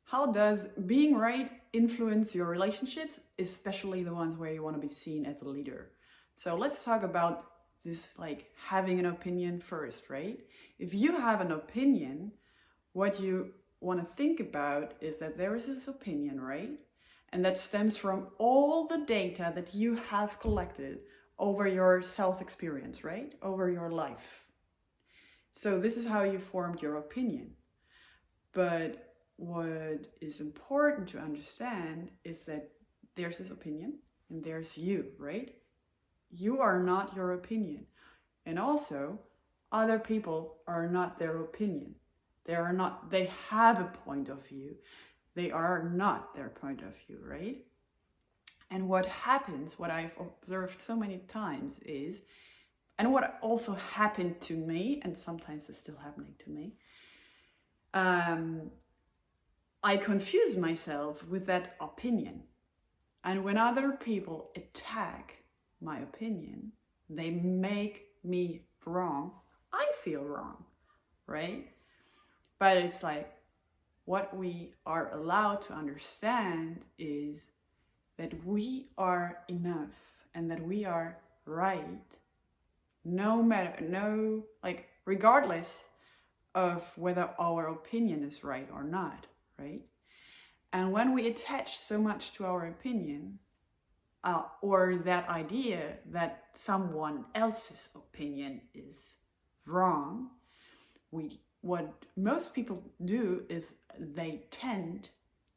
How does being right influence your relationships, especially the ones where you want to be seen as a leader? So let's talk about this, like having an opinion first, right? If you have an opinion, what you want to think about is that there is this opinion, right? And that stems from all the data that you have collected over your self-experience, right? Over your life. So this is how you formed your opinion. But what is important to understand is that there's this opinion and there's you, right? You are not your opinion. And also, other people are not their opinion. They have a point of view. They are not their point of view, right? And what happens, what I've observed so many times is, and what also happened to me, and sometimes is still happening to me, I confuse myself with that opinion. And when other people attack my opinion, they make me wrong, I feel wrong, right? But it's like, what we are allowed to understand is that we are enough and that we are right, regardless of whether our opinion is right or not, right? And when we attach so much to our opinion, or that idea that someone else's opinion is wrong, what most people do is they tend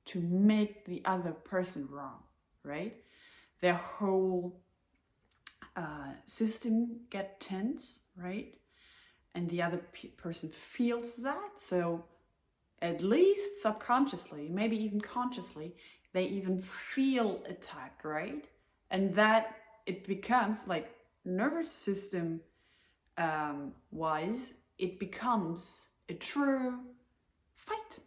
to make the other person wrong, right? Their whole system get tense, right? And the other person feels that. So at least subconsciously, maybe even consciously, they even feel attacked, right? And that it becomes like nervous system wise, it becomes a true fight,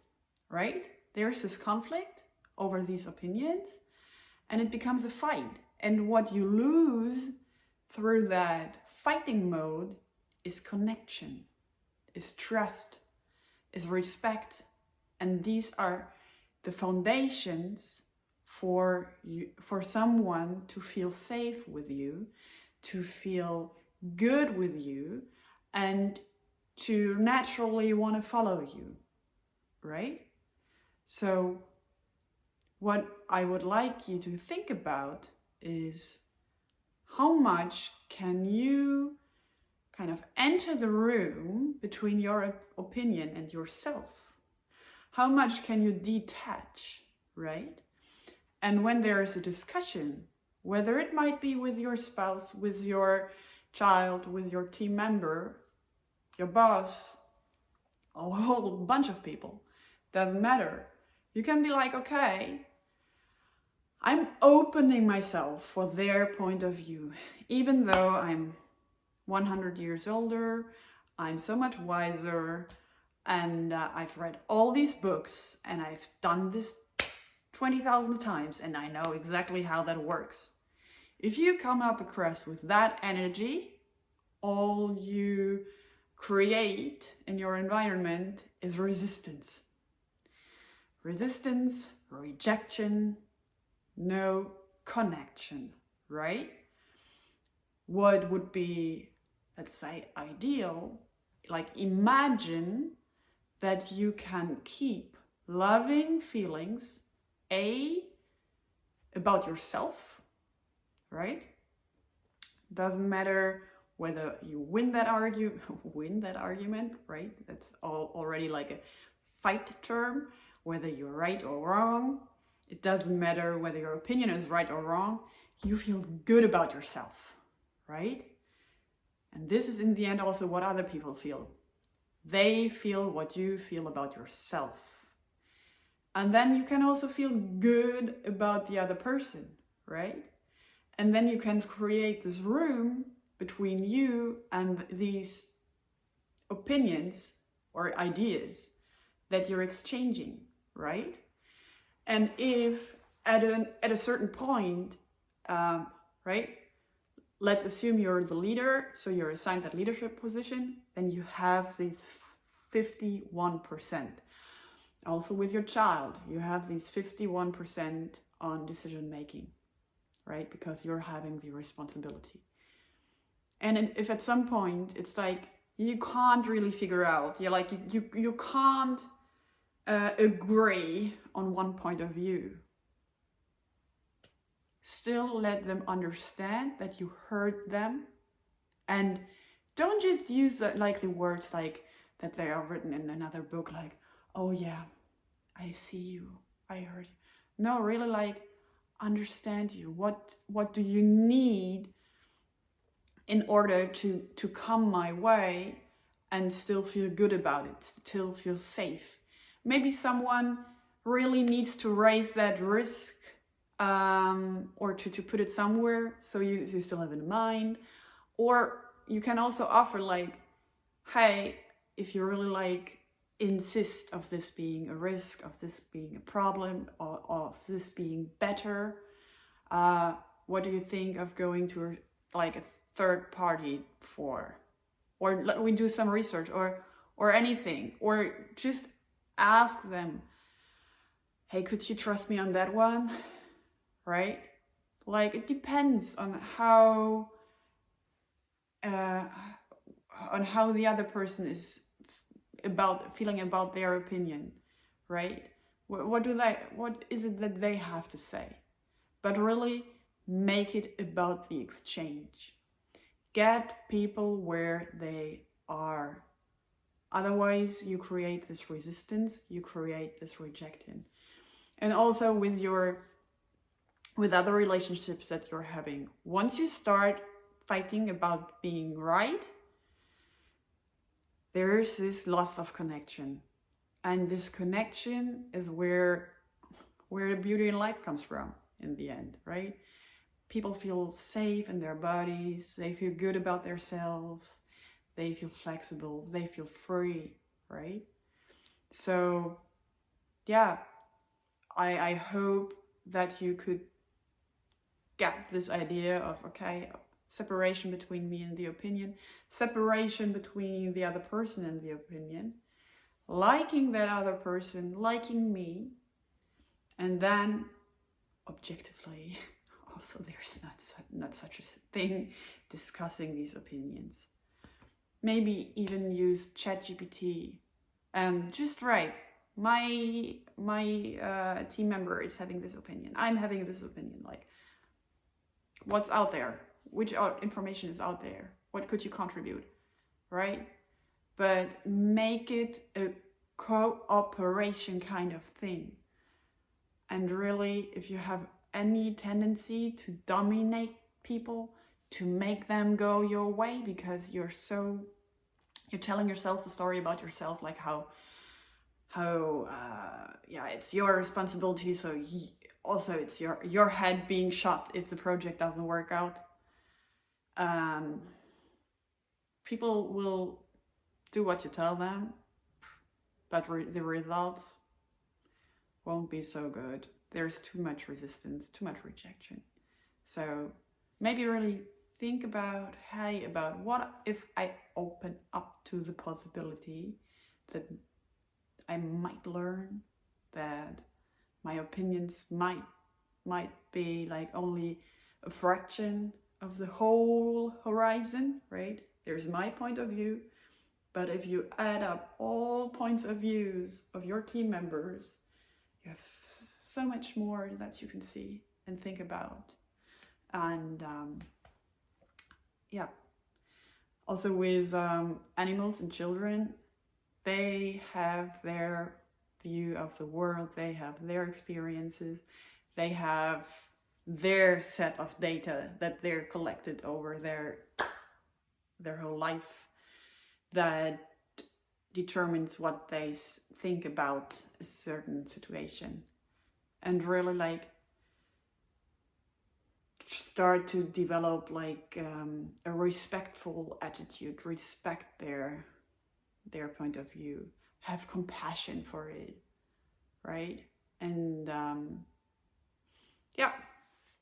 right? There's this conflict over these opinions and it becomes a fight. And what you lose through that fighting mode is connection, is trust, is respect. And these are the foundations for someone to feel safe with you, to feel good with you, and to naturally want to follow you, right? So what I would like you to think about is, how much can you kind of enter the room between your opinion and yourself? How much can you detach, right? And when there is a discussion, whether it might be with your spouse, with your child, with your team member, your boss, a whole bunch of people, doesn't matter. You can be like, okay, I'm opening myself for their point of view, even though I'm 100 years older, I'm so much wiser, and I've read all these books and I've done this 20,000 times and I know exactly how that works. If you come up across with that energy, all you create in your environment is resistance. Resistance, rejection, no connection, right? What would be, let's say, ideal, like imagine that you can keep loving feelings, about yourself, right? Doesn't matter whether you win that argument, right? That's already like a fight term, whether you're right or wrong. It doesn't matter whether your opinion is right or wrong. You feel good about yourself, right? And this is in the end also what other people feel. They feel what you feel about yourself. And then you can also feel good about the other person, right? And then you can create this room between you and these opinions or ideas that you're exchanging, right? And if at a certain point, right, let's assume you're the leader, so you're assigned that leadership position, then you have this 51%. Also with your child, you have these 51% on decision making, right? Because you're having the responsibility. And if at some point it's like you can't really figure out, you can't agree on one point of view, still let them understand that you heard them, and don't just use that, like the words like that they are written in another book, like, oh yeah, I see you, I heard you. No, really, like, understand you. What do you need in order to come my way and still feel good about it, still feel safe? Maybe someone really needs to raise that risk, or to put it somewhere so you still have it in mind. Or you can also offer like, hey, if you really like insist of this being a risk, of this being a problem, or of this being better, what do you think of going to like a third party for? Or let we do some research, or anything, or just ask them, hey, could you trust me on that one? Right? Like, it depends on how the other person is feeling about their opinion, right? What is it that they have to say? But really make it about the exchange. Get people where they are. Otherwise, you create this resistance, you create this rejection. And also with other relationships that you're having, once you start fighting about being right, there is this loss of connection. And this connection is where the beauty in life comes from in the end, right? People feel safe in their bodies, they feel good about themselves, they feel flexible, they feel free, right? So yeah, I hope that you could get this idea of, okay, separation between me and the opinion, separation between the other person and the opinion, liking that other person, liking me, and then objectively, also there's not such a thing, discussing these opinions. Maybe even use ChatGPT and just write, my team member is having this opinion, I'm having this opinion, like, what's out there, which information is out there, what could you contribute, right? But make it a cooperation kind of thing. And really, if you have any tendency to dominate people, to make them go your way because you're telling yourself the story about yourself, like how it's your responsibility, so also it's your head being shot if the project doesn't work out. People will do what you tell them, but the results won't be so good. There's too much resistance, too much rejection. So maybe really think about, hey, about what if I open up to the possibility that I might learn, that my opinions might be like only a fraction of the whole horizon, right? There's my point of view, but if you add up all points of views of your team members, you have so much more that you can see and think about. And also with animals and children, they have their view of the world, they have their experiences, they have their set of data that they're collected over their whole life that determines what they think about a certain situation. And really like start to develop like a respectful attitude, respect their point of view, have compassion for it, right? And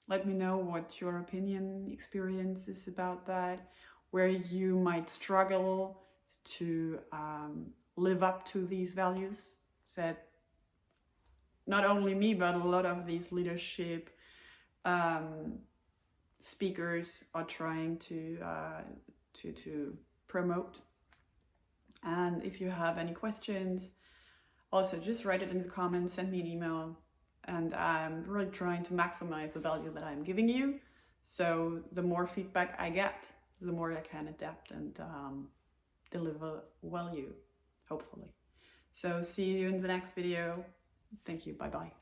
let me know what your opinion, experience is about that, where you might struggle to live up to these values that not only me, but a lot of these leadership speakers are trying to promote. And if you have any questions, also just write it in the comments, send me an email, and I'm really trying to maximize the value that I'm giving you. So the more feedback I get, the more I can adapt and deliver value, hopefully. So see you in the next video. Thank you. Bye-bye.